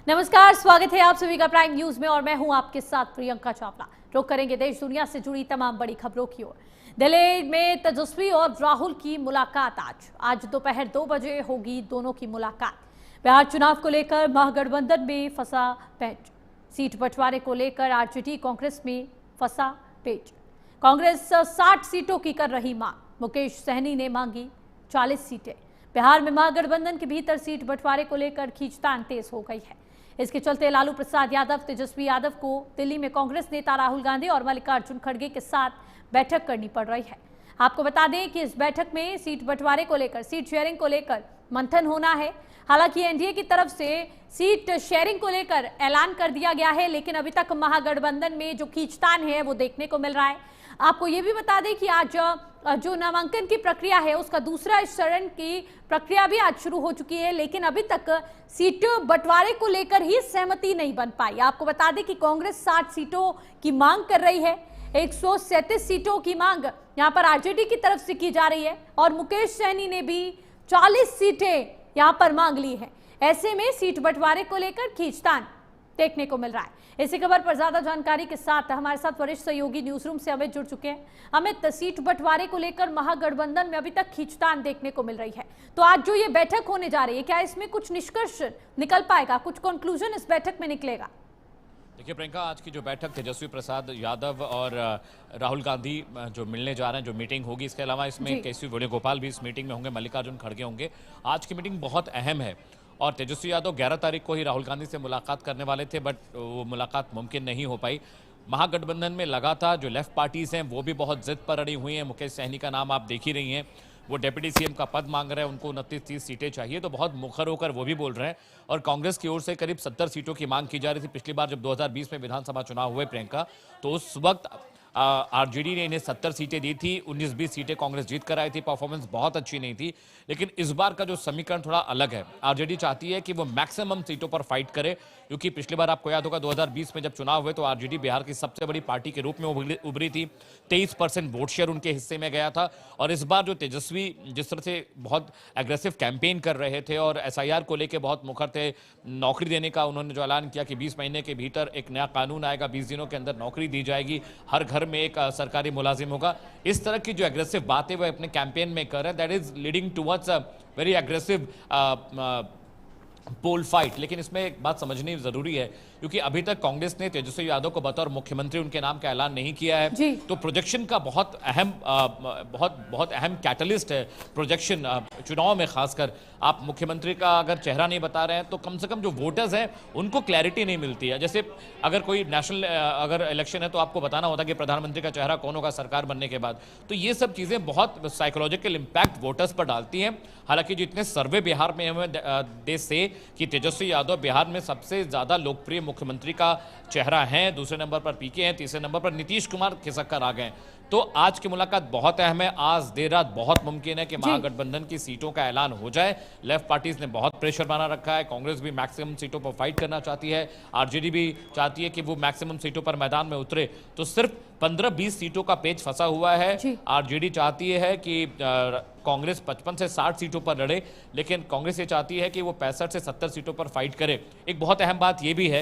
नमस्कार, स्वागत है आप सभी का प्राइम न्यूज में और मैं हूं आपके साथ प्रियंका चावला। रुक करेंगे देश दुनिया से जुड़ी तमाम बड़ी खबरों की ओर। दिल्ली में तेजस्वी और राहुल की मुलाकात आज दोपहर 2 बजे होगी दोनों की मुलाकात। बिहार चुनाव को लेकर महागठबंधन में फंसा पेच। सीट बंटवारे को लेकर आरजेडी कांग्रेस में फंसा पेच। कांग्रेस 60 सीटों की कर रही मांग। मुकेश सहनी ने मांगी 40 सीटें। बिहार में महागठबंधन के भीतर सीट बंटवारे को लेकर खींचतान तेज हो गई है। इसके चलते लालू प्रसाद यादव, तेजस्वी यादव को दिल्ली में कांग्रेस नेता राहुल गांधी और मल्लिकार्जुन खड़गे के साथ बैठक करनी पड़ रही है। आपको बता दें कि इस बैठक में सीट बंटवारे को लेकर, सीट शेयरिंग को लेकर मंथन होना है। हालांकि एनडीए की तरफ से सीट शेयरिंग को लेकर ऐलान कर दिया गया है, लेकिन अभी तक महागठबंधन में जो खींचतान है वो देखने को मिल रहा है। आपको ये भी बता दें कि आज जो नामांकन की प्रक्रिया है उसका दूसरा चरण की प्रक्रिया भी आज शुरू हो चुकी है, लेकिन अभी तक सीट बंटवारे को लेकर ही सहमति नहीं बन पाई। आपको बता दें कि कांग्रेस 60 सीटों की मांग कर रही है। 137 सीटों की मांग यहां पर आरजेडी की तरफ से की जा रही है और मुकेश सहनी ने भी 40 सीटें यहां पर मांग ली है। ऐसे में सीट बंटवारे को लेकर खींचतान देखने को मिल रहा है। इसी खबर पर ज्यादा जानकारी के साथ हमारे साथ वरिष्ठ सहयोगी न्यूज रूम से अमित जुड़ चुके हैं। अमित, सीट बंटवारे को लेकर महागठबंधन में अभी तक खींचतान देखने को मिल रही है, तो आज जो ये बैठक होने जा रही है, क्या इसमें कुछ निष्कर्ष निकल पाएगा, कुछ कंक्लूजन इस बैठक में निकलेगा? देखिए प्रियंका, आज की जो बैठक तेजस्वी प्रसाद यादव और राहुल गांधी जो मिलने जा रहे हैं, जो मीटिंग होगी, इसके अलावा इसमें केसी वेणुगोपाल भी इस मीटिंग में होंगे, मल्लिकार्जुन खड़गे होंगे। आज की मीटिंग बहुत अहम है और तेजस्वी यादव 11 तारीख को ही राहुल गांधी से मुलाकात करने वाले थे, बट वो मुलाकात मुमकिन नहीं हो पाई। महागठबंधन में लगातार जो लेफ्ट पार्टीज हैं वो भी बहुत जिद पर अड़ी हुई हैं। मुकेश सहनी का नाम आप देख ही रही हैं, वो डिप्टी सीएम का पद मांग रहे हैं, उनको 29-30 सीटें चाहिए, तो बहुत मुखर होकर वो भी बोल रहे हैं। और कांग्रेस की ओर से करीब 70 सीटों की मांग की जा रही थी। पिछली बार जब 2020 में विधानसभा चुनाव हुए प्रियंका, तो उस वक्त आरजेडी ने इन्हें 70 सीटें दी थी, 19-20 सीटें कांग्रेस जीत कर आई थी। परफॉर्मेंस बहुत अच्छी नहीं थी, लेकिन इस बार का जो समीकरण थोड़ा अलग है। आरजेडी चाहती है कि वो मैक्सिमम सीटों पर फाइट करे, क्योंकि पिछली बार आपको याद होगा 2020 में जब चुनाव हुए तो आरजेडी बिहार की सबसे बड़ी पार्टी के रूप में उभरी थी। 23% वोट शेयर उनके हिस्से में गया था। और इस बार जो तेजस्वी जिस तरह से बहुत एग्रेसिव कैंपेन कर रहे थे और एसआईआर को लेकर बहुत मुखर थे, नौकरी देने का उन्होंने जो ऐलान किया कि 20 महीने के भीतर एक नया कानून आएगा, 20 दिनों के अंदर नौकरी दी जाएगी, हर घर में एक सरकारी मुलाजिम होगा, इस तरह की जो एग्रेसिव बातें वो अपने कैंपेन में कर रहे हैं, that is leading towards a very aggressive poll fight. लेकिन इसमें एक बात समझनी जरूरी है, क्योंकि अभी तक कांग्रेस ने तेजस्वी यादव को बतौर मुख्यमंत्री उनके नाम का ऐलान नहीं किया है, तो प्रोजेक्शन का बहुत अहम कैटलिस्ट है प्रोजेक्शन चुनाव में। खासकर आप मुख्यमंत्री का अगर चेहरा नहीं बता रहे हैं तो कम से कम जो वोटर्स हैं उनको क्लैरिटी नहीं मिलती है। जैसे अगर कोई नेशनल अगर इलेक्शन है तो आपको बताना होता है कि प्रधानमंत्री का चेहरा कौन होगा सरकार बनने के बाद, तो ये सब चीजें बहुत साइकोलॉजिकल इंपैक्ट वोटर्स पर डालती हैं। हालांकि जितने सर्वे बिहार में हुए देश से कि तेजस्वी यादव बिहार में सबसे ज्यादा लोकप्रिय मुख्यमंत्री का चेहरा है, दूसरे नंबर पर पीके हैं, तीसरे नंबर पर नीतीश कुमार खिसक कर आ गए। तो आज की मुलाकात बहुत अहम है। आज देर रात बहुत मुमकिन है कि महागठबंधन की सीटों का ऐलान हो जाए। लेफ्ट पार्टीज ने बहुत प्रेशर बना रखा है, कांग्रेस भी मैक्सिमम सीटों पर फाइट करना चाहती है, आरजेडी भी चाहती है कि वो मैक्सिमम सीटों पर मैदान में उतरे। तो सिर्फ 15-20 सीटों का पेच फंसा हुआ है। आरजेडी चाहती है कि कांग्रेस 55 से 60 सीटों पर लड़े, लेकिन कांग्रेस ये चाहती है कि वो 65 से 70 सीटों पर फाइट करे। एक बहुत अहम बात ये भी है,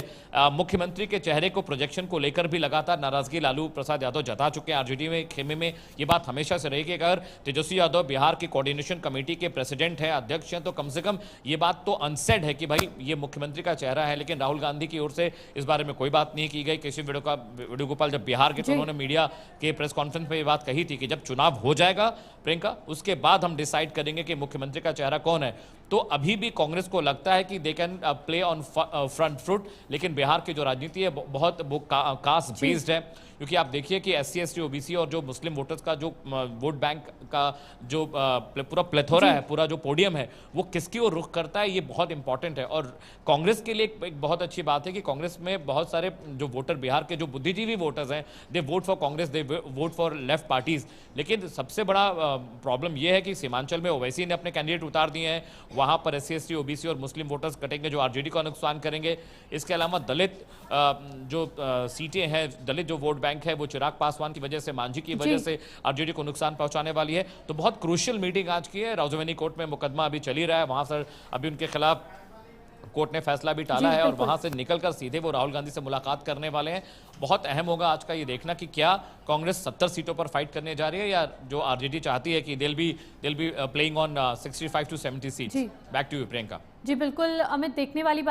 मुख्यमंत्री के चेहरे को, प्रोजेक्शन को लेकर भी लगातार नाराजगी लालू प्रसाद यादव जता चुके हैं। आरजेडी में खेमे में ये बात हमेशा से रही कि अगर तेजस्वी यादव बिहार की कोऑर्डिनेशन कमेटी के प्रेसिडेंट हैं, अध्यक्ष हैं, तो कम से कम ये बात तो अनसेड है कि भाई ये मुख्यमंत्री का चेहरा है। लेकिन राहुल गांधी की ओर से इस बारे में कोई बात नहीं की गई। केसी वेणुगोपाल जब बिहार के, तो उन्होंने मीडिया के प्रेस कॉन्फ्रेंस में ये बात कही थी कि जब चुनाव हो जाएगा प्रियंका, उसके बाद हम डिसाइड करेंगे कि मुख्यमंत्री का चेहरा कौन है। तो अभी भी कांग्रेस को लगता है कि they can play on front foot, लेकिन बिहार की जो राजनीति है बहुत वो कास्ट बेस्ड है। क्योंकि आप देखिए कि SC ST OBC और जो मुस्लिम वोटर्स का जो वोट बैंक का जो पूरा प्लेथोरा है, पूरा जो पोडियम है, वो किसकी ओर रुख करता है, ये बहुत इंपॉर्टेंट है। और कांग्रेस के लिए एक बहुत अच्छी बात है कि कांग्रेस में बहुत सारे जो वोटर, बिहार के जो बुद्धिजीवी वोटर्स हैं, they vote for Congress, they vote for left parties. लेकिन सबसे बड़ा प्रॉब्लम यह है कि सीमांचल में ओवैसी ने अपने कैंडिडेट उतार दिए हैं, वहां पर SC ST OBC और मुस्लिम वोटर्स कटेंगे जो आरजेडी का नुकसान करेंगे। इसके अलावा दलित जो सीटें हैं, दलित जो वोट बैंक है, वो चिराग पासवान की वजह से, मांझी की वजह से आरजेडी को नुकसान पहुंचाने वाली है। तो बहुत क्रूशियल मीटिंग आज की है। राजौरी कोर्ट में मुकदमा अभी चल ही रहा है, वहां से अभी उनके खिलाफ कोर्ट ने फैसला भी टाला है और वहां से निकलकर सीधे वो राहुल गांधी से मुलाकात करने वाले हैं। बहुत अहम होगा आज का ये देखना कि क्या कांग्रेस 70 सीटों पर फाइट करने जा रही है या जो आरजेडी चाहती है कि दिल be playing on 65 to 70 seats. Back to you Priyanka. जी बिल्कुल अमित, देखने वाली